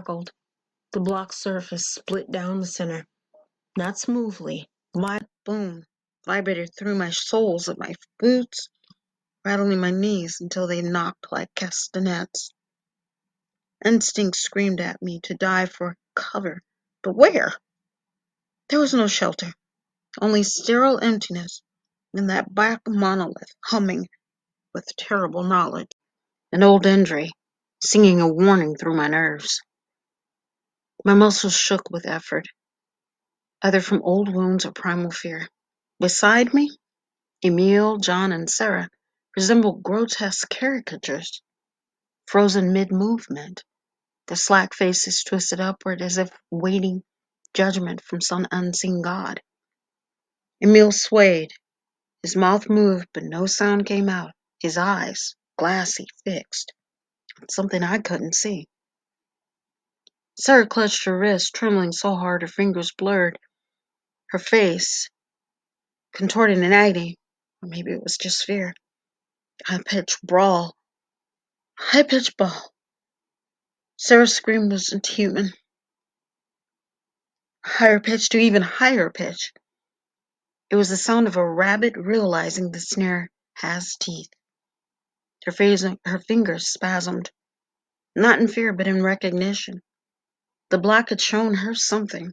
crackled. The block surface split down the center. Not smoothly. Wide boom vibrated through my soles of my boots, rattling my knees until they knocked like castanets. Instinct screamed at me to dive for cover, but where? There was no shelter, only sterile emptiness, and that black monolith humming with terrible knowledge. An old injury, singing a warning through my nerves. My muscles shook with effort, either from old wounds or primal fear. Beside me, Emile, John, and Sarah resembled grotesque caricatures, frozen mid-movement, their slack faces twisted upward as if waiting judgment from some unseen god. Emile swayed. His mouth moved, but no sound came out. His eyes, glassy, fixed, on something I couldn't see. Sarah clutched her wrist, trembling so hard her fingers blurred. Her face, contorted in agony, or maybe it was just fear. High-pitched brawl. High-pitched bawl. Sarah's scream wasn't human. Higher pitch to even higher pitch. It was the sound of a rabbit realizing the snare has teeth. Her fingers spasmed, not in fear but in recognition. The block had shown her something,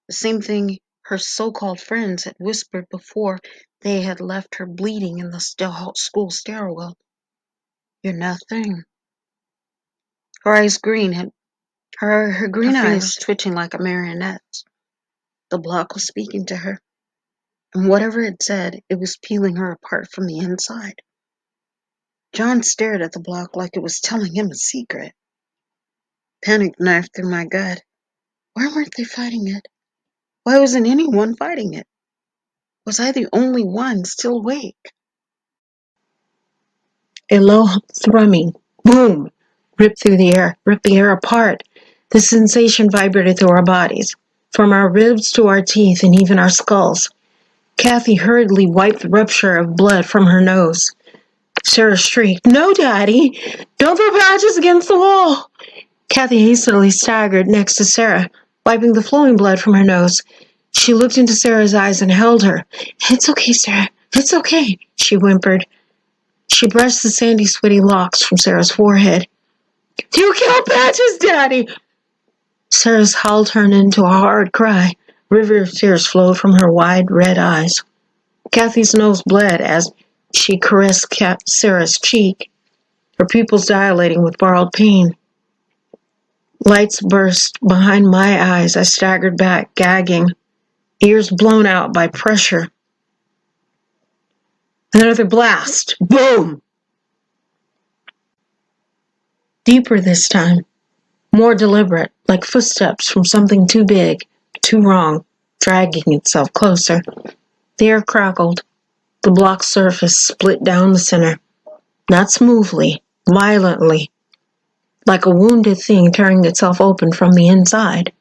the same thing her so-called friends had whispered before they had left her bleeding in the school stairwell. You're nothing. Her eyes her green eyes twitching like a marionette's. The block was speaking to her, and whatever it said, it was peeling her apart from the inside. John stared at the block like it was telling him a secret. Panic knifed through my gut. Why weren't they fighting it? Why wasn't anyone fighting it? Was I the only one still awake? A low thrumming, boom, ripped the air apart. The sensation vibrated through our bodies, from our ribs to our teeth and even our skulls. Kathy hurriedly wiped the rupture of blood from her nose. Sarah shrieked, "No, Daddy! Don't throw patches against the wall!" Kathy hastily staggered next to Sarah, wiping the flowing blood from her nose. She looked into Sarah's eyes and held her. "It's okay, Sarah. It's okay," she whimpered. She brushed the sandy, sweaty locks from Sarah's forehead. "You killed Patches, Daddy!" Sarah's howl turned into a hard cry. A river of tears flowed from her wide, red eyes. Kathy's nose bled as she caressed Sarah's cheek, her pupils dilating with borrowed pain. Lights burst behind my eyes. I staggered back, gagging, ears blown out by pressure. Another blast. Boom! Deeper this time. More deliberate, like footsteps from something too big, too wrong, dragging itself closer. The air crackled. The block surface split down the center. Not smoothly, violently, like a wounded thing tearing itself open from the inside.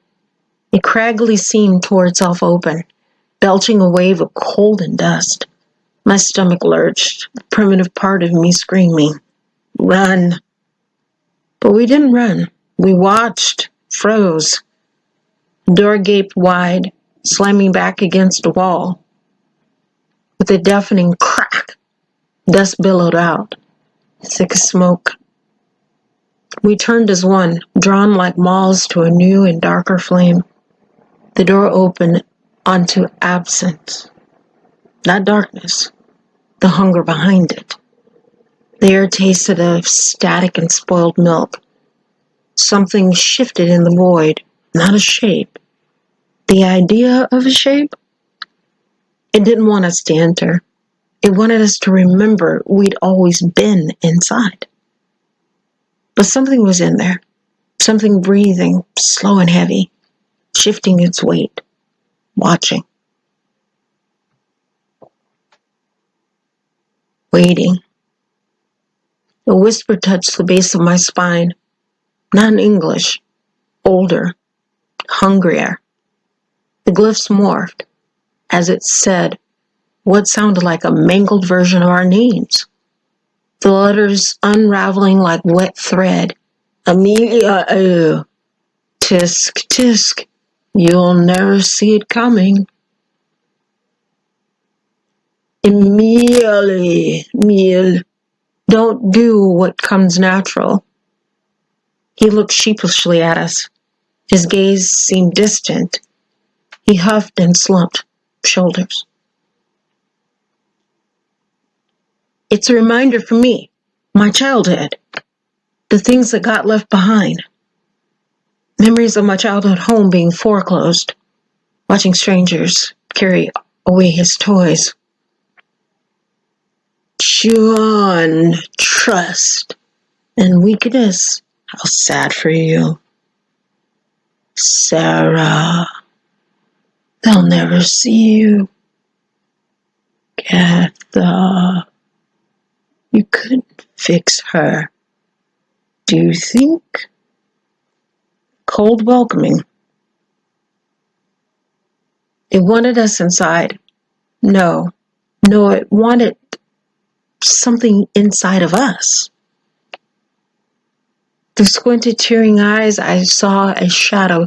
It craggily seemed tore itself open, belching a wave of cold and dust. My stomach lurched, the primitive part of me screaming, "Run!" But we didn't run. We watched, froze. The door gaped wide, slamming back against a wall. With a deafening crack, dust billowed out, thick as smoke. We turned as one, drawn like moths to a new and darker flame. The door opened onto absence. Not darkness, the hunger behind it. The air tasted of static and spoiled milk. Something shifted in the void, not a shape. The idea of a shape? It didn't want us to enter. It wanted us to remember we'd always been inside. But something was in there, something breathing, slow and heavy, shifting its weight, watching. Waiting. A whisper touched the base of my spine. Not in English. Older. Hungrier. The glyphs morphed, as it said what sounded like a mangled version of our names. The letters unraveling like wet thread. Amelia, Tisk, tisk. You'll never see it coming. Emil, don't do what comes natural. He looked sheepishly at us. His gaze seemed distant. He huffed and slumped shoulders. It's a reminder for me, my childhood, the things that got left behind. Memories of my childhood home being foreclosed, watching strangers carry away his toys. John, trust and weakness. How sad for you. Sarah, they'll never see you. Gatha, you couldn't fix her. Do you think? Cold welcoming. It wanted us inside. No, it wanted something inside of us. Through squinted, tearing eyes, I saw a shadow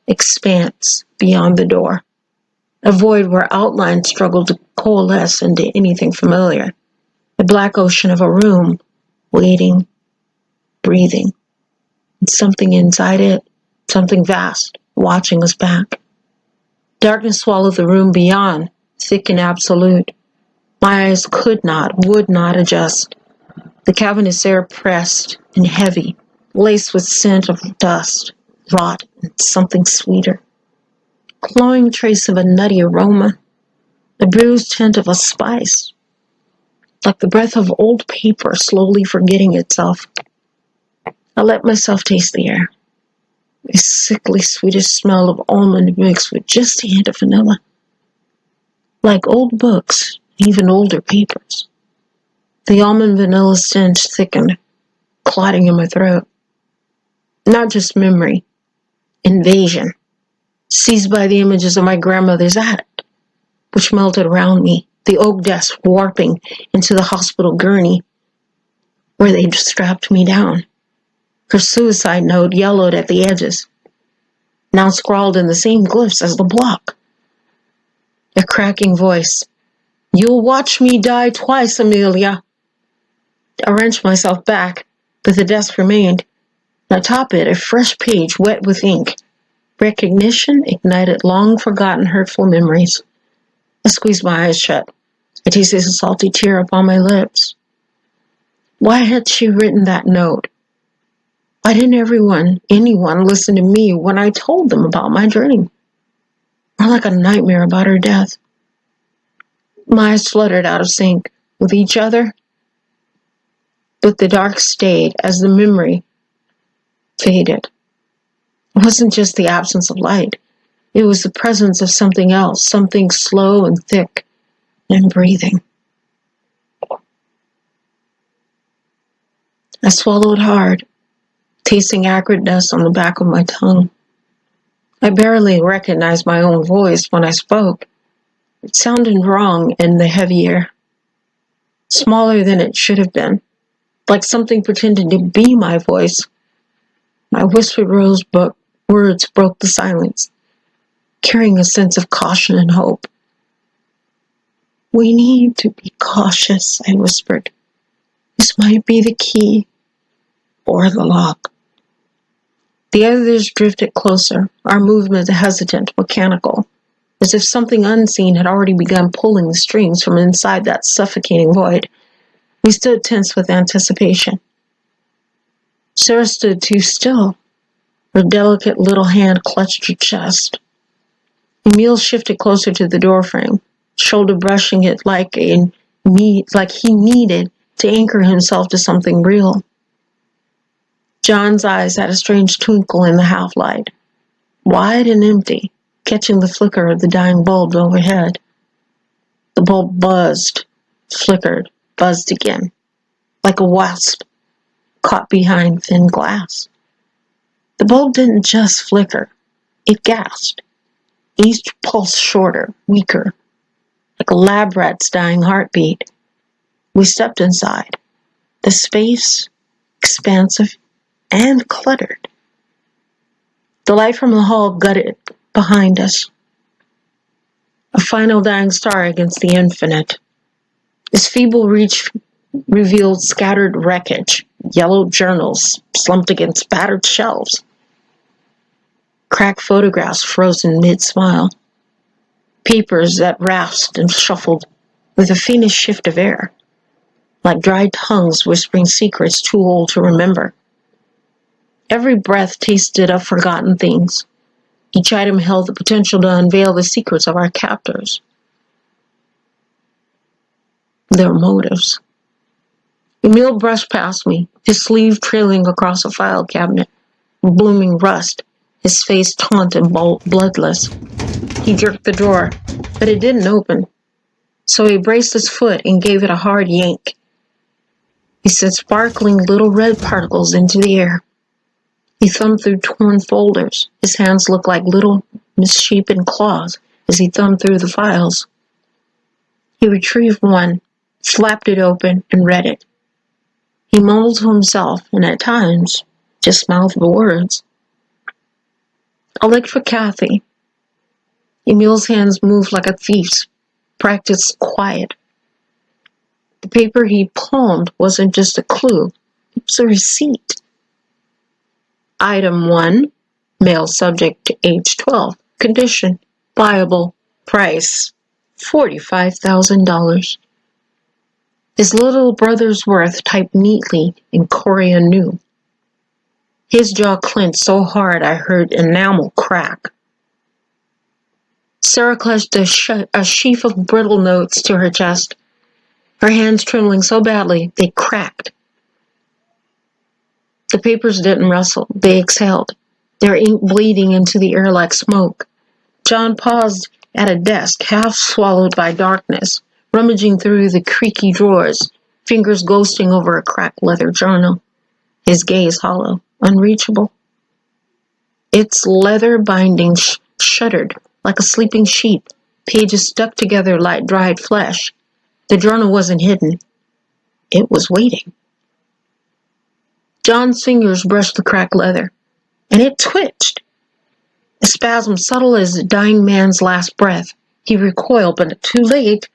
expanse beyond the door, a void where outlines struggled to coalesce into anything familiar, a black ocean of a room, waiting, breathing, and something inside it, something vast, watching us back. Darkness swallowed the room beyond, thick and absolute. My eyes could not, would not adjust. The cavernous air pressed and heavy, laced with scent of dust, rot, and something sweeter. Cloying trace of a nutty aroma, the bruised hint of a spice, like the breath of old paper slowly forgetting itself. I let myself taste the air, a sickly sweetish smell of almond mixed with just a hint of vanilla, like old books, even older papers. The almond vanilla stench thickened, clotting in my throat. Not just memory, invasion, seized by the images of my grandmother's attic, which melted around me, the oak desk warping into the hospital gurney, where they'd strapped me down. Her suicide note yellowed at the edges, now scrawled in the same glyphs as the block. A cracking voice. You'll watch me die twice, Amelia. I wrenched myself back, but the desk remained. Atop it, a fresh page wet with ink. Recognition ignited long-forgotten hurtful memories. I squeezed my eyes shut. I tasted a salty tear upon my lips. Why had she written that note? Why didn't anyone listen to me when I told them about my dream? More like a nightmare about her death. My eyes fluttered out of sync with each other, but the dark stayed as the memory faded. It wasn't just the absence of light. It was the presence of something else, something slow and thick and breathing. I swallowed hard, tasting acridness on the back of my tongue. I barely recognized my own voice when I spoke. It sounded wrong in the heavy air, smaller than it should have been, like something pretended to be my voice. My whispered words broke the silence, carrying a sense of caution and hope. We need to be cautious, I whispered. This might be the key or the lock. The others drifted closer, our movement hesitant, mechanical, as if something unseen had already begun pulling the strings from inside that suffocating void. We stood tense with anticipation. Sarah stood too still. Her delicate little hand clutched her chest. Emil shifted closer to the doorframe, shoulder brushing it like he needed to anchor himself to something real. John's eyes had a strange twinkle in the half-light, wide and empty, catching the flicker of the dying bulb overhead. The bulb buzzed, flickered, buzzed again, like a wasp caught behind thin glass. The bulb didn't just flicker, it gasped, each pulse shorter, weaker, like a lab rat's dying heartbeat. We stepped inside, the space expansive and cluttered. The light from the hall gutted behind us. A final dying star against the infinite. Its feeble reach revealed scattered wreckage, yellowed journals slumped against battered shelves, cracked photographs frozen mid-smile, papers that rasped and shuffled with a fiendish shift of air, like dry tongues whispering secrets too old to remember. Every breath tasted of forgotten things. Each item held the potential to unveil the secrets of our captors. Their motives. Emil brushed past me, his sleeve trailing across a file cabinet, blooming rust, his face taut and bloodless. He jerked the drawer, but it didn't open, so he braced his foot and gave it a hard yank. He sent sparkling little red particles into the air. He thumbed through torn folders. His hands looked like little misshapen claws as he thumbed through the files. He retrieved one, slapped it open, and read it. He mumbled to himself, and at times just mouthed the words. I looked for Kathy. Emil's hands moved like a thief's, practiced quiet. The paper he palmed wasn't just a clue, it was a receipt. Item 1, male subject to age 12, condition, viable, price, $45,000. His little brother's worth typed neatly in Korean new. His jaw clenched so hard I heard enamel crack. Sarah clutched a sheaf of brittle notes to her chest, her hands trembling so badly they cracked. The papers didn't rustle, they exhaled, their ink bleeding into the air like smoke. John paused at a desk, half swallowed by darkness, rummaging through the creaky drawers, fingers ghosting over a cracked leather journal, his gaze hollow, unreachable. Its leather binding shuddered like a sleeping sheep, pages stuck together like dried flesh. The journal wasn't hidden. It was waiting. John's fingers brushed the cracked leather, and it twitched. A spasm subtle as a dying man's last breath. He recoiled, but too late.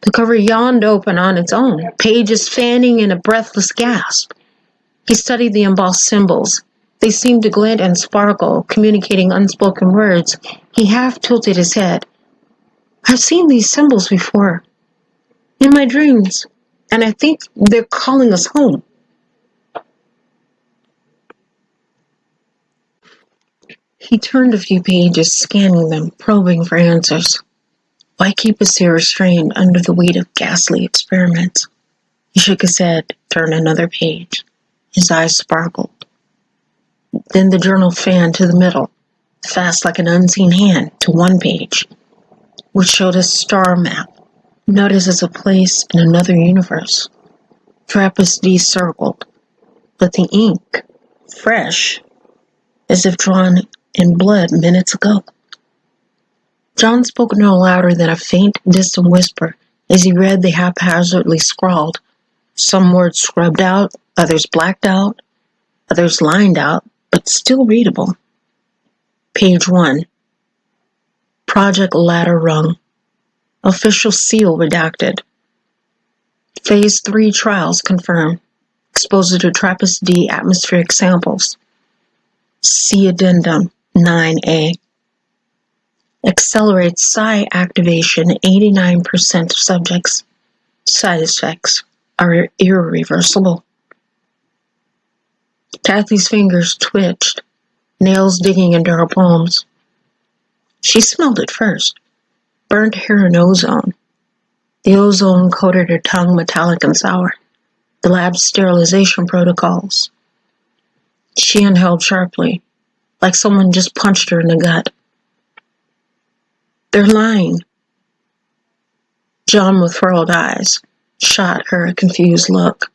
The cover yawned open on its own, pages fanning in a breathless gasp. He studied the embossed symbols. They seemed to glint and sparkle, communicating unspoken words. He half tilted his head. I've seen these symbols before, in my dreams, and I think they're calling us home. He turned a few pages, scanning them, probing for answers. Why keep us here restrained under the weight of ghastly experiments? He shook his head, turned another page. His eyes sparkled. Then the journal fanned to the middle, fast like an unseen hand, to one page, which showed a star map, noticed as a place in another universe. Trappist D circled, but the ink, fresh, as if drawn in blood minutes ago. John spoke no louder than a faint, distant whisper as he read the haphazardly scrawled, some words scrubbed out, others blacked out, others lined out, but still readable. Page 1. Project Ladder Rung. Official seal redacted. Phase 3 trials confirmed. Exposure to Trappist D atmospheric samples. See Addendum 9A. Accelerates psi activation 89% of subjects. Side effects are irreversible. Kathy's fingers twitched, nails digging into her palms. She smelled it first. Burnt hair and ozone. The ozone coated her tongue metallic and sour. The lab's sterilization protocols. She inhaled sharply, like someone just punched her in the gut. They're lying. John, with furrowed eyes, shot her a confused look.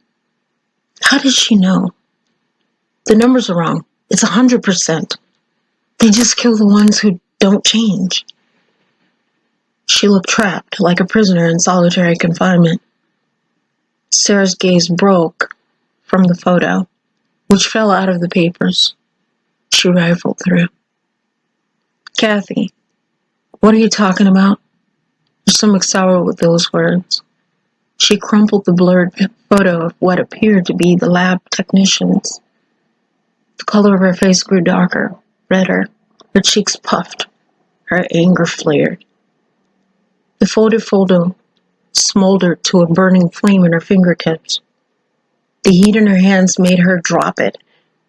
How did she know? The numbers are wrong. It's 100%. They just kill the ones who don't change. She looked trapped, like a prisoner in solitary confinement. Sarah's gaze broke from the photo, which fell out of the papers. She rifled through. Kathy, what are you talking about? Her stomach sour with those words. She crumpled the blurred photo of what appeared to be the lab technicians. The color of her face grew darker, redder. Her cheeks puffed. Her anger flared. The folded photo smoldered to a burning flame in her fingertips. The heat in her hands made her drop it.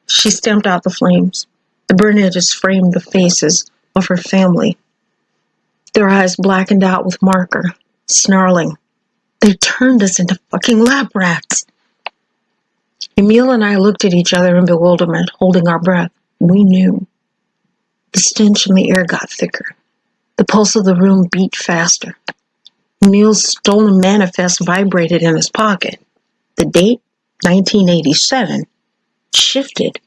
She stamped out the flames. The burn edges framed the faces of her family. Their eyes blackened out with marker, snarling. They turned us into fucking lab rats. Emil and I looked at each other in bewilderment, holding our breath. We knew. The stench in the air got thicker. The pulse of the room beat faster. Emil's stolen manifest vibrated in his pocket. The date, 1987, shifted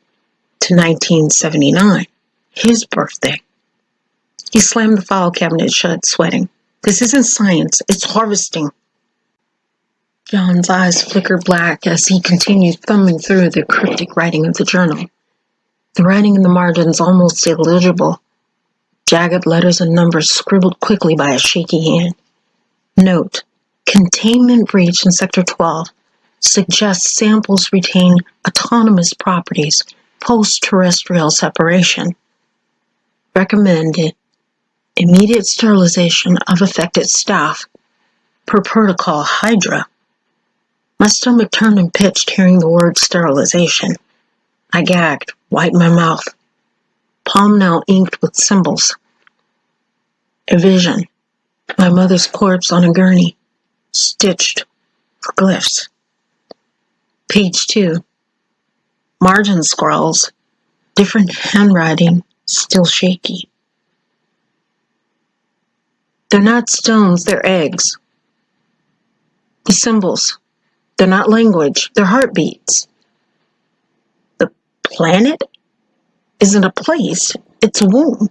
to 1979, his birthday. He slammed the file cabinet shut, sweating. This isn't science, it's harvesting. John's eyes flickered black as he continued thumbing through the cryptic writing of the journal. The writing in the margins almost illegible. Jagged letters and numbers scribbled quickly by a shaky hand. Note, containment breach in Sector 12 suggests samples retain autonomous properties post-terrestrial separation. Recommended immediate sterilization of affected staff per protocol Hydra. My stomach turned and pitched hearing the word sterilization. I gagged, wiped my mouth. Palm now inked with symbols. A vision. My mother's corpse on a gurney, stitched with glyphs. Page 2. Margin scrawls. Different handwriting, still shaky. They're not stones, they're eggs. The symbols. They're not language, they're heartbeats. The planet isn't a place, it's a womb.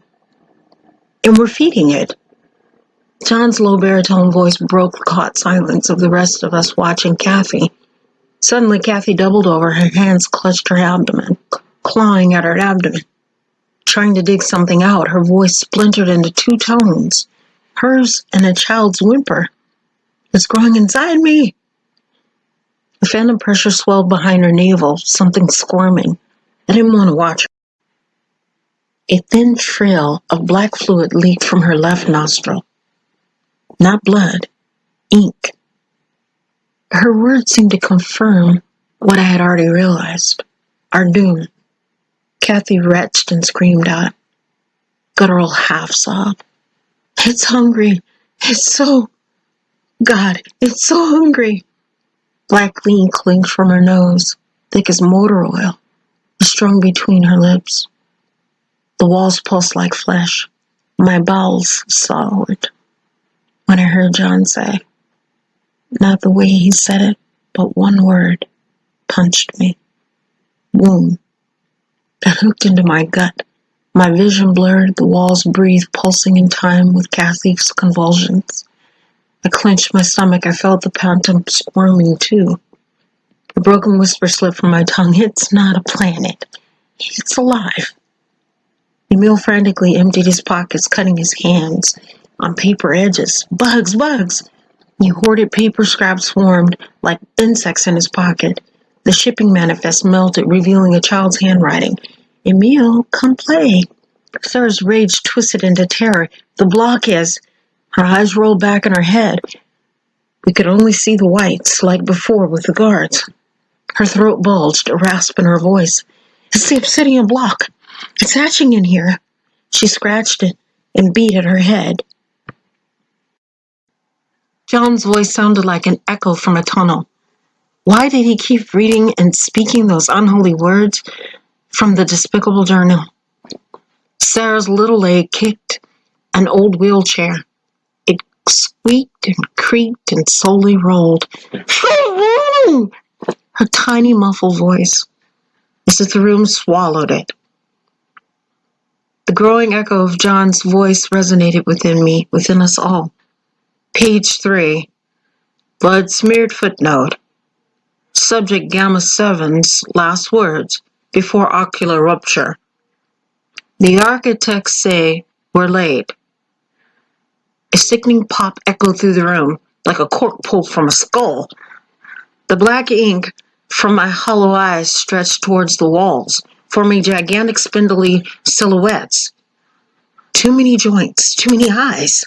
And we're feeding it. John's low baritone voice broke the caught silence of the rest of us watching Kathy. Suddenly, Kathy doubled over, her hands clutched her abdomen, clawing at her abdomen. Trying to dig something out, her voice splintered into two tones, hers and a child's whimper. It's growing inside me. The phantom pressure swelled behind her navel, something squirming. I didn't want to watch her. A thin trail of black fluid leaked from her left nostril. Not blood, ink. Her words seemed to confirm what I had already realized. Our doom. Kathy retched and screamed out. Guttural half-sob. It's hungry. It's so... God, it's so hungry. Black gleam clinked from her nose, thick as motor oil, strung between her lips. The walls pulsed like flesh. My bowels soured. When I heard John say, not the way he said it, but one word, punched me. Womb. It hooked into my gut. My vision blurred, the walls breathed, pulsing in time with Kathy's convulsions. I clenched my stomach. I felt the phantom squirming too. A broken whisper slipped from my tongue. It's not a planet. It's alive. Emil frantically emptied his pockets, cutting his hands on paper edges. Bugs, bugs! He hoarded paper scraps swarmed like insects in his pocket. The shipping manifest melted, revealing a child's handwriting. Emil, come play. Sarah's rage twisted into terror. The block is... Her eyes rolled back in her head. We could only see the whites, like before with the guards. Her throat bulged, a rasp in her voice. It's the obsidian block. It's hatching in here. She scratched it and beat at her head. John's voice sounded like an echo from a tunnel. Why did he keep reading and speaking those unholy words from the despicable journal? Sarah's little leg kicked an old wheelchair. It squeaked and creaked and slowly rolled. Her tiny muffled voice, as if the room swallowed it. The growing echo of John's voice resonated within me, within us all. Page 3. Blood-smeared footnote. Subject Gamma 7's last words before ocular rupture. The architects say we're late. A sickening pop echoed through the room, like a cork pulled from a skull. The black ink from my hollow eyes stretched towards the walls, forming gigantic spindly silhouettes. Too many joints, too many eyes.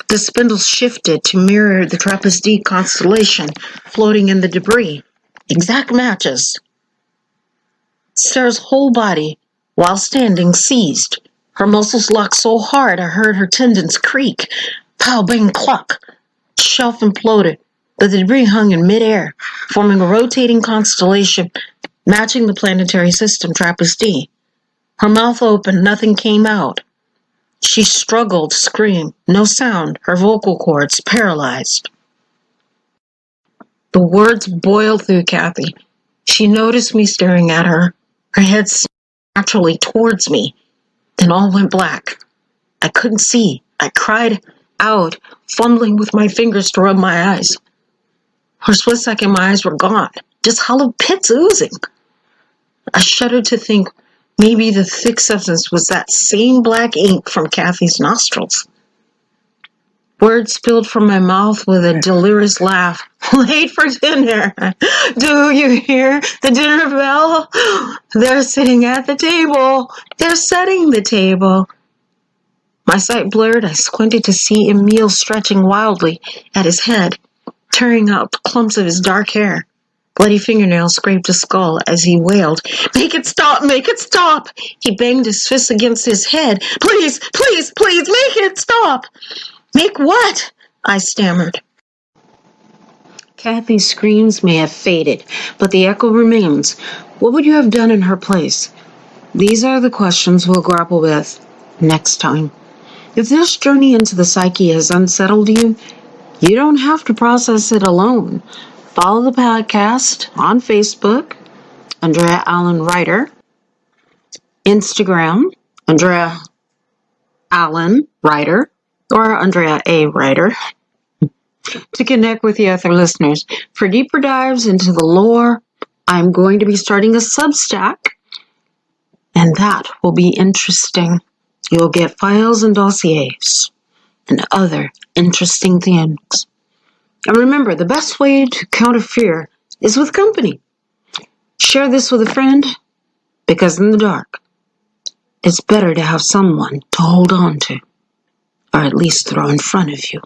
The spindles shifted to mirror the Trappist constellation floating in the debris. Exact matches. Sarah's whole body, while standing, seized. Her muscles locked so hard I heard her tendons creak. Pow, bang, cluck. Shelf imploded. The debris hung in midair, forming a rotating constellation matching the planetary system Trappist. Her mouth opened, nothing came out. She struggled to scream. No sound, her vocal cords paralyzed. The words boiled through Kathy. She noticed me staring at her. Her head snapped naturally towards me. Then all went black. I couldn't see. I cried out, fumbling with my fingers to rub my eyes. For a split second, my eyes were gone, just hollow pits oozing. I shuddered to think maybe the thick substance was that same black ink from Kathy's nostrils. Words spilled from my mouth with a delirious laugh. Late for dinner. Do you hear the dinner bell? They're sitting at the table. They're setting the table. My sight blurred. I squinted to see Emile stretching wildly at his head, tearing out clumps of his dark hair. Bloody fingernails scraped his skull as he wailed, "Make it stop! Make it stop!" He banged his fist against his head. "Please, please, please, make it stop!" "Make what?" I stammered. Kathy's screams may have faded, but the echo remains. What would you have done in her place? These are the questions we'll grapple with next time. If this journey into the psyche has unsettled you, you don't have to process it alone. Follow the podcast on Facebook, Andrea Allen Writer, Instagram, Andrea Allen Writer, or Andrea A. Writer, to connect with the other listeners. For deeper dives into the lore, I'm going to be starting a Substack, and that will be interesting. You'll get files and dossiers and other interesting things. And remember, the best way to counter fear is with company. Share this with a friend, because in the dark, it's better to have someone to hold on to, or at least throw in front of you.